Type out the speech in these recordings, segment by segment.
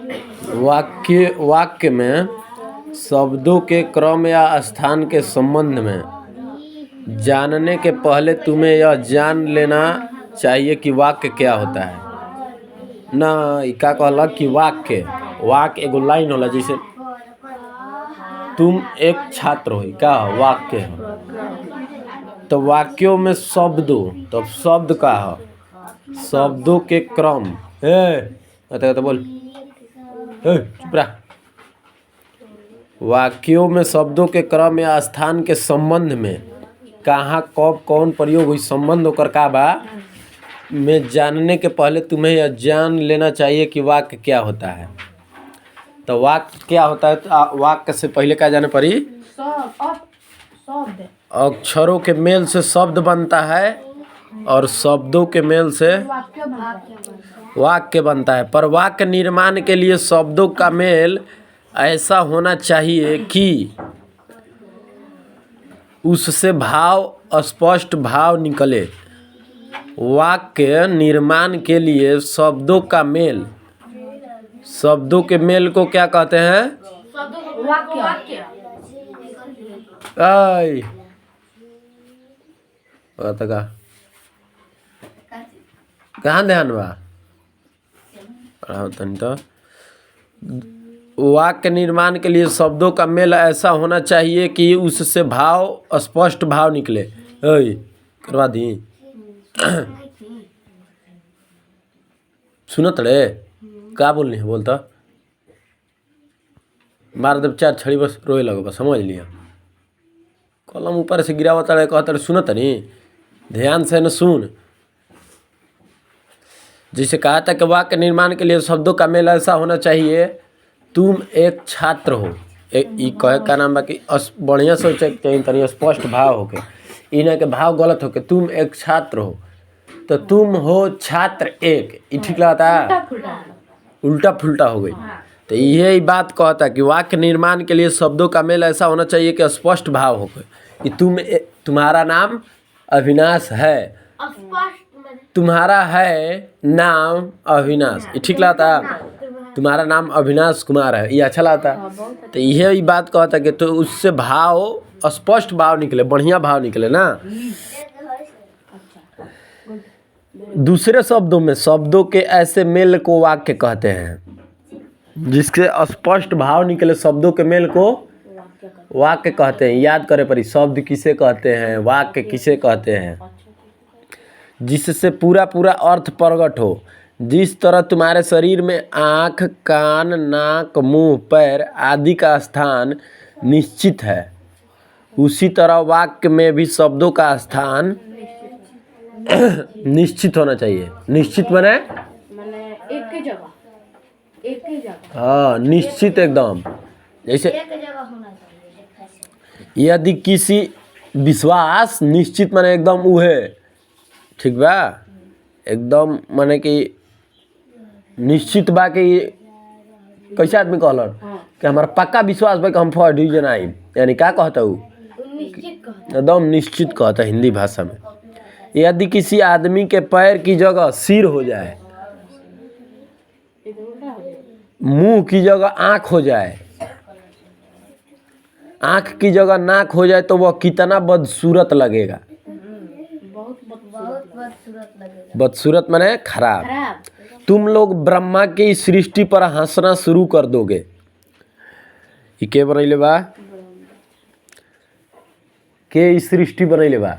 वाक्य में शब्दों के क्रम या स्थान के संबंध में जानने के पहले तुम्हें यह जान लेना चाहिए कि वाक्य क्या होता है ना। का कहला कि वाक्य एगो लाइन होला, जैसे तुम एक छात्र हो, क्या वाक्य है। तो वाक्यों में शब्दों, तो शब्द का है शब्दों के क्रम। बोल चुप रहा। वाक्यों में शब्दों के क्रम या स्थान के संबंध में कहाँ कब कौन प्रयोग हुई संबंध होकर का बा में जानने के पहले तुम्हें यह जान लेना चाहिए कि वाक्य क्या होता है। तो वाक्य क्या होता है, तो वाक्य से पहले क्या जाने पड़ी, अक्षरों के मेल से शब्द बनता है और शब्दों के मेल से वाक्य बनता है। पर वाक्य निर्माण के लिए शब्दों का मेल ऐसा होना चाहिए कि उससे स्पष्ट भाव निकले। वाक्य निर्माण के लिए शब्दों का मेल, शब्दों के मेल को क्या कहते हैं, वाक्य। कहाँ ध्यान बा। तो वाक्य निर्माण के लिए शब्दों का मेल ऐसा होना चाहिए कि उससे स्पष्ट भाव निकले। करवा दी सुनत रे का बोलनी है, बोलता मार दब चार छड़ी बस रोए लगो, बस समझ लिया। कलम ऊपर से गिरावता रहे, कहता रहे सुनत नहीं, ध्यान से न सुन। जैसे कहा था कि वाक्य निर्माण के लिए शब्दों का मेल ऐसा होना चाहिए, तुम एक छात्र हो, कहे का नाम बाकी बढ़िया सोचे तनी स्पष्ट भाव होके, इन्हें के भाव गलत होके तुम एक छात्र हो, तो तुम हो छात्र एक, ये ठीक लगता है, उल्टा फुल्टा हो गई। तो यही बात कहता कि वाक्य निर्माण के लिए शब्दों का मेल ऐसा होना चाहिए कि स्पष्ट भाव होके कि तुम्हारा नाम अविनाश है, तुम्हारा है नाम अविनाश, ये ठीक लगता है, तुम्हारा नाम अविनाश कुमार है, ये अच्छा लगता है। तो यही बात कहता कि तो उससे भाव स्पष्ट भाव निकले, बढ़िया भाव निकले ना। दूसरे शब्दों में शब्दों के ऐसे मेल को वाक्य कहते हैं, जिसके स्पष्ट भाव निकले शब्दों के मेल को वाक्य कहते हैं। याद करे परी, शब्द किसे कहते हैं, वाक्य किसे कहते हैं, जिससे पूरा अर्थ प्रकट हो। जिस तरह तुम्हारे शरीर में आँख, कान, नाक, मुंह, पैर आदि का स्थान निश्चित है, उसी तरह वाक्य में भी शब्दों का स्थान निश्चित होना चाहिए। निश्चित माने एक ही जगह, हाँ निश्चित एकदम। जैसे यदि किसी विश्वास, निश्चित माने एकदम उहे, ठीक बा, एकदम माने कि निश्चित बा कि कैसे आदमी कहलन कि हमारा पक्का विश्वास बा कि हम फर्स्ट डिवीजन आई, यानी क्या कहता हूँ, एकदम निश्चित कहता हिंदी भाषा में। यदि किसी आदमी के पैर की जगह सिर हो जाए, मुंह की जगह आँख हो जाए, आँख की जगह नाक हो जाए, तो वह कितना बदसूरत लगेगा। बदसूरत माने खराब। तुम लोग ब्रह्मा की सृष्टि पर हंसना शुरू कर दोगे। ये के बनैले बा, के सृष्टि बनैले बा,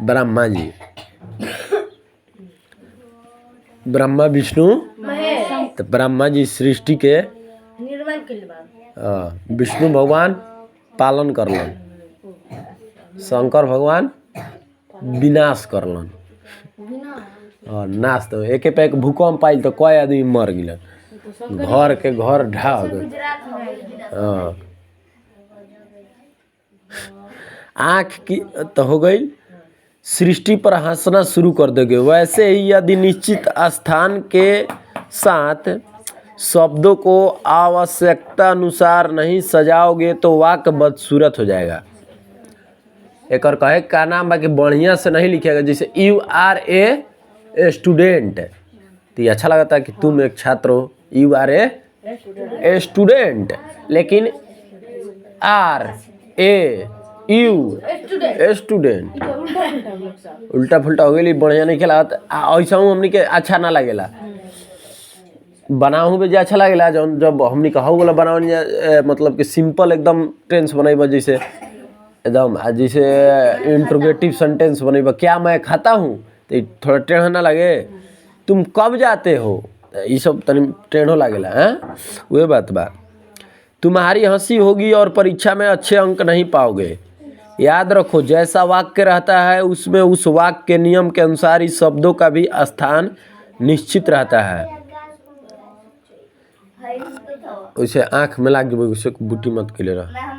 ब्रह्मा जी, ब्रह्मा विष्णु, तो ब्रह्मा जी सृष्टि के निर्माण के विष्णु भगवान पालन करलन, शंकर भगवान विनाश करलन। और नाश तो एक पे एक भूकंप आयल तो कई आदमी मर गिलन, घर के घर ढा गए। आँख की तो हो गई, सृष्टि पर हंसना शुरू कर दोगे। वैसे ही यदि निश्चित स्थान के साथ शब्दों को आवश्यकता अनुसार नहीं सजाओगे तो वाक्य बदसूरत हो जाएगा। एक और कहे का नाम बाकी बढ़िया से नहीं लिखेगा, जैसे यू आर ए स्टूडेंट, तो ये अच्छा लगता है कि तुम एक छात्र हो, you are a a student, लेकिन RAU स्टूडेंट उल्टा फुल्टा हो गई, बढ़िया नहीं खेला। ऐसा हमनी के अच्छा ना लगेला, बनाऊ भी अच्छा लगेला। जब हमनी कहू वाला बनाओ मतलब कि सिंपल एकदम टेंस बनेबा, जैसे एकदम जैसे इंट्रोगेटिव सेंटेंस बनेबा, क्या मैं खाता हूँ, तो थोड़ा टेढ़ा ना लगे। तुम कब जाते हो, ये सब तनी टेढ़ो लागेला। हैं वही बात बा। तुम्हारी हंसी होगी और परीक्षा में अच्छे अंक नहीं पाओगे। याद रखो, जैसा वाक्य रहता है उसमें उस वाक्य के नियम के अनुसार ही शब्दों का भी स्थान निश्चित रहता है। उसे आँख में लाग जब उसे बुटी मत के ले रहा।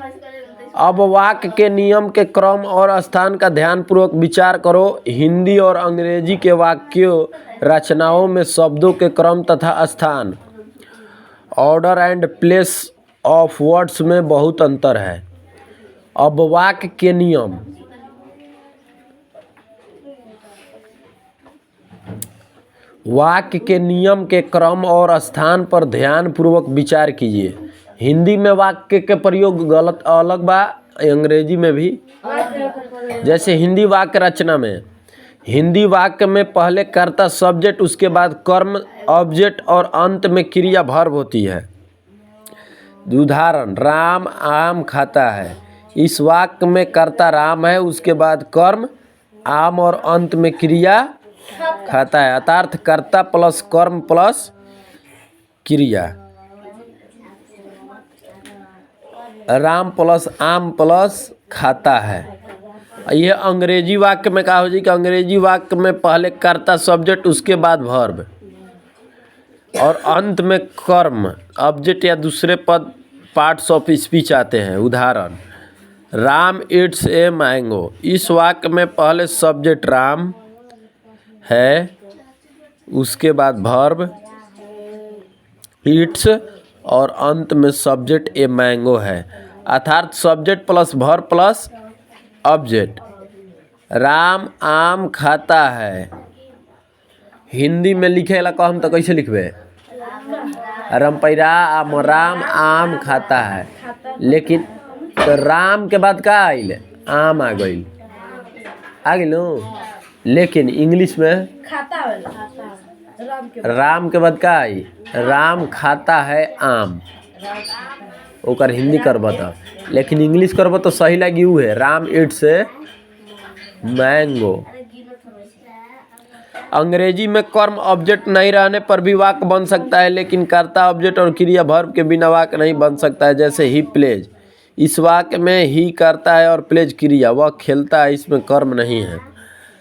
अब वाक्य के नियम के क्रम और स्थान का ध्यानपूर्वक विचार करो। हिंदी और अंग्रेजी के वाक्यों रचनाओं में शब्दों के क्रम तथा स्थान, order and place of words में बहुत अंतर है। अब वाक्य के नियम, वाक्य के नियम के क्रम और स्थान पर ध्यानपूर्वक विचार कीजिए। हिंदी में वाक्य के प्रयोग गलत अलग बा, अंग्रेजी में भी। जैसे हिंदी वाक्य रचना में, हिंदी वाक्य में पहले कर्ता सब्जेक्ट, उसके बाद कर्म ऑब्जेक्ट और अंत में क्रिया वर्ब होती है। उदाहरण, राम आम खाता है। इस वाक्य में कर्ता राम है, उसके बाद कर्म आम और अंत में क्रिया खाता है। अर्थात कर्ता प्लस कर्म प्लस क्रिया। राम प्लस आम प्लस खाता है। यह अंग्रेजी वाक्य में कहा हो जी कि अंग्रेजी वाक्य में पहले कर्ता सब्जेक्ट, उसके बाद वर्ब और अंत में कर्म ऑब्जेक्ट या दूसरे पद पार्ट्स ऑफ स्पीच आते हैं। उदाहरण, राम ईट्स ए मैंगो। इस वाक्य में पहले सब्जेक्ट राम है, उसके बाद वर्ब ईट्स और अंत में सब्जेक्ट ए मैंगो है। अर्थात subject plus verb plus object. Ram आम खाता है। हिंदी में लिखे ला कहम तो कैसे लिखबे, राम आम खाता है। लेकिन तो राम के बाद का आइल, आम आ गई, आ गई नो। लेकिन इंग्लिश में राम के बाद का आई, राम खाता है आम। ओकर हिंदी करब तो, लेकिन इंग्लिश करब तो सही लगी उ है, राम ईट्स ए मैंगो। अंग्रेजी में कर्म ऑब्जेक्ट नहीं रहने पर भी वाक्य बन सकता है, लेकिन कर्ता ऑब्जेक्ट और क्रिया वर्ब के बिना वाक्य नहीं बन सकता है। जैसे ही प्लेज, इस वाक्य में ही कर्ता है और प्लेज क्रिया, वह खेलता है, इसमें कर्म नहीं है।